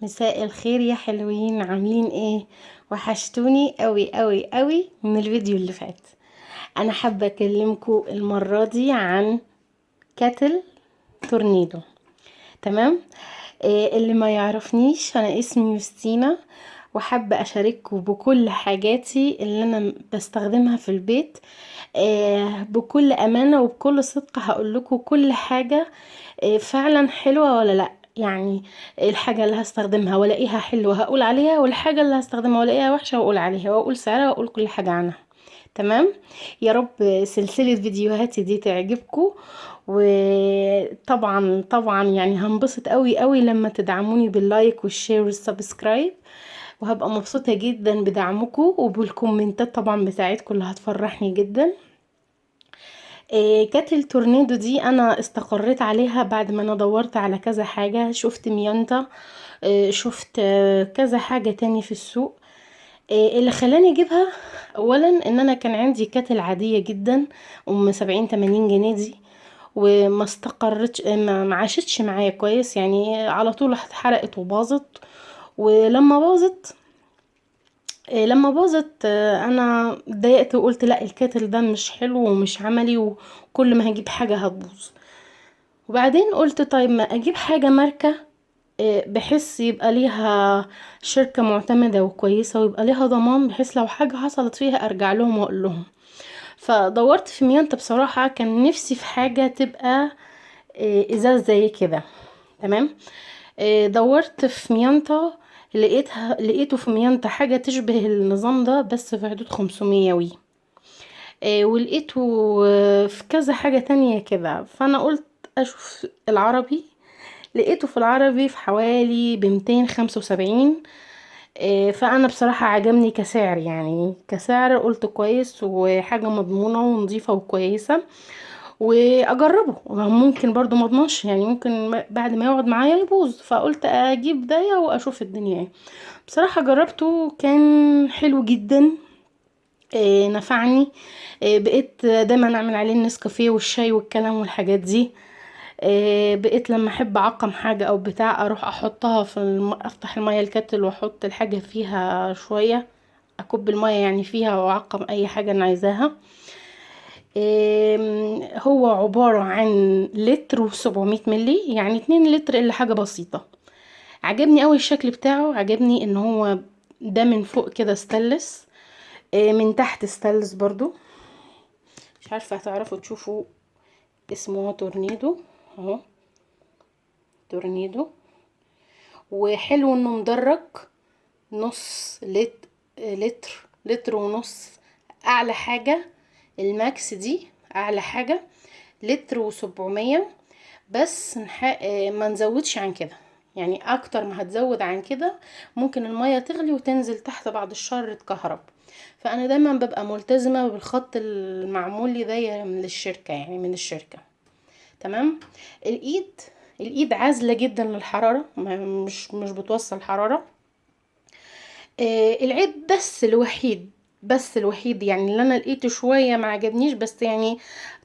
مساء الخير يا حلوين، عاملين ايه؟ وحشتوني قوي قوي قوي من الفيديو اللي فات. انا حابه اكلمكم المره دي عن كاتل تورنيدو. تمام. اللي ما يعرفنيش، انا اسمي يوستينا، وحابه اشارككم بكل حاجاتي اللي انا بستخدمها في البيت. بكل امانه وبكل صدق هقول لكم كل حاجه فعلا حلوة ولا لا. يعني الحاجة اللي هستخدمها والاقيها حلوة هقول عليها، والحاجة اللي هستخدمها والاقيها وحشة واقول عليها، واقول سعرها، واقول كل حاجة عنها. تمام. يا رب سلسلة فيديوهاتي دي تعجبكم، وطبعا طبعا يعني هنبسط قوي قوي لما تدعموني باللايك والشير والسبسكرايب، وهبقى مبسوطة جدا بدعمكم وبالكومنتات طبعا بتاعتكم اللي هتفرحني جدا. كانت التورنيدو دي انا استقريت عليها بعد ما انا دورت على كذا حاجة، شفت ميانتا، شفت كذا حاجة تاني في السوق. اللي خلاني اجيبها اولا ان انا كان عندي كاتل عادية جدا، 70-80 جنيه دي، وما استقرتش، ما عاشتش معايا كويس، يعني على طول اتحرقت وباظت. ولما باظت لما باظت انا اتضايقت وقلت لا، الكاتل ده مش حلو ومش عملي، وكل ما هجيب حاجة هتبوظ. وبعدين قلت طيب ما اجيب حاجة ماركة، بحيث يبقى ليها شركة معتمدة وكويسة، ويبقى ليها ضمان، بحيث لو حاجة حصلت فيها ارجع لهم واقول لهم. فدورت في ميانتا، بصراحة كان نفسي في حاجة تبقى ازاز زي كده. تمام. دورت في ميانتا، لقيته في ميانتا حاجة تشبه النظام ده بس في حدود 500 وي. ولقيته في كذا حاجة تانية كده، فانا قلت اشوف العربي. لقيته في العربي في حوالي ب275. فانا بصراحة عجبني كسعر، يعني كسعر قلت كويس، وحاجة مضمونة ونظيفة وكويسة، واجربه. ممكن برضو مضمنش، يعني ممكن بعد ما يقعد معايا يبوظ، فقلت اجيب ده واشوف الدنيا ايه. بصراحة جربته كان حلو جدا. نفعني. بقيت دايما اعمل عليه النسكافيه والشاي والكلام والحاجات دي. بقيت لما احب اعقم حاجة او بتاع اروح احطها في افتح المية الكتل واحط الحاجة فيها شوية، اكب المية يعني فيها واعقم اي حاجة انا عايزاها. هو عبارة عن لتر و700 ملي، يعني 2 لتر الا حاجة بسيطة. عجبني قوي الشكل بتاعه، عجبني ان هو ده من فوق كده ستانلس، من تحت ستانلس برضو. مش عارفة هتعرفوا تشوفوا، اسمه تورنيدو اهو، تورنيدو. وحلو انه مدرج، نص لتر ونص. اعلى حاجة الماكس دي اعلى حاجة لتر و700. بس ما نزودش عن كده، يعني اكتر ما هتزود عن كده ممكن المية تغلي وتنزل تحت بعد الشهر تكهرب. فانا دايما ببقى ملتزمة بالخط المعمول لي ده من الشركة، يعني من الشركة. تمام. الايد الايد عازلة جدا للحرارة، مش بتوصل حرارة. العيب بس الوحيد يعني اللي انا لقيته شوية ما عجبنيش، بس يعني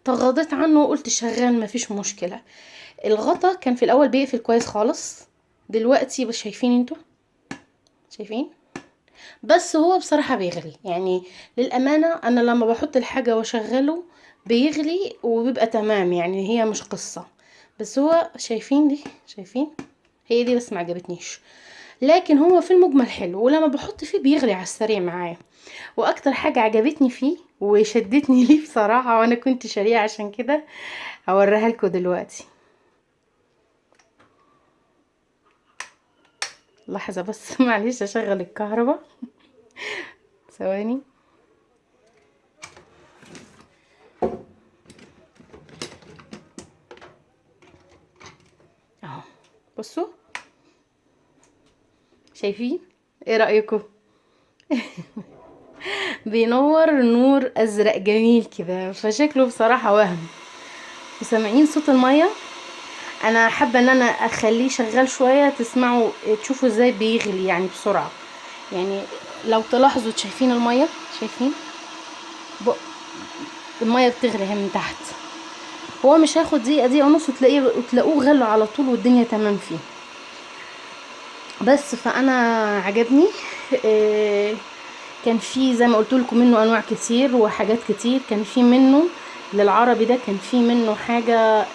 تغاضيت عنه وقلت شغال مفيش مشكلة. الغطا كان في الاول بيقفل كويس خالص، دلوقتي بس شايفين انتوا، شايفين؟ بس هو بصراحة بيغلي، يعني للأمانة أنا لما بحط الحاجة واشغله بيغلي وبيبقى تمام، يعني هي مش قصة. بس هو شايفين دي، شايفين؟ هي دي بس ما عجبتنيش، لكن هو في المجمل حلو، ولما بحط فيه بيغلي على السريع معايا. واكتر حاجة عجبتني فيه وشدتني ليه بصراحة، وانا كنت شاريه عشان كده، هوريها لكم دلوقتي. لحظة بس معلش اشغل الكهرباء، ثواني. اهو، بصوا، شايفين؟ ايه رأيكم؟ بينور نور ازرق جميل كده، فشكله بصراحة وهم. وسامعين صوت المية؟ انا حابة ان انا اخليه شغال شوية تسمعوا تشوفوا ازاي بيغلي يعني بسرعة. يعني لو تلاحظوا، شايفين المية؟ شايفين المية بتغلي اهي من تحت. هو مش هياخد دقيقة ونص تلاقوه غلوا على طول والدنيا تمام فيه. بس فانا عجبني. آه، كان في زي ما قلت لكم منه انواع كتير وحاجات كتير. كان في منه للعربي ده، كان في منه حاجة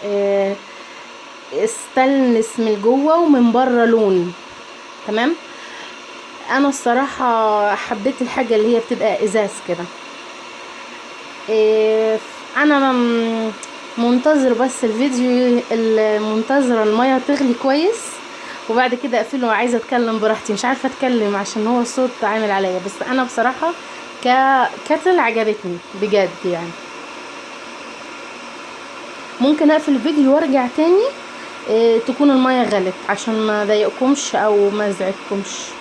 استانلس من جوه ومن بره لون. تمام. انا الصراحة حبيت الحاجة اللي هي بتبقى ازاز كده. إيه، انا منتظر بس الفيديو، المنتظرة المية تغلي كويس وبعد كده اقفله. وعايزة اتكلم براحتي، مش عارفة اتكلم عشان هو الصوت عامل عليا. بس انا بصراحة ككتل عجبتني بجد يعني. ممكن اقفل الفيديو وارجع تاني، إيه، تكون المية غلت عشان ما ضايقكمش او ما ازعجكمش.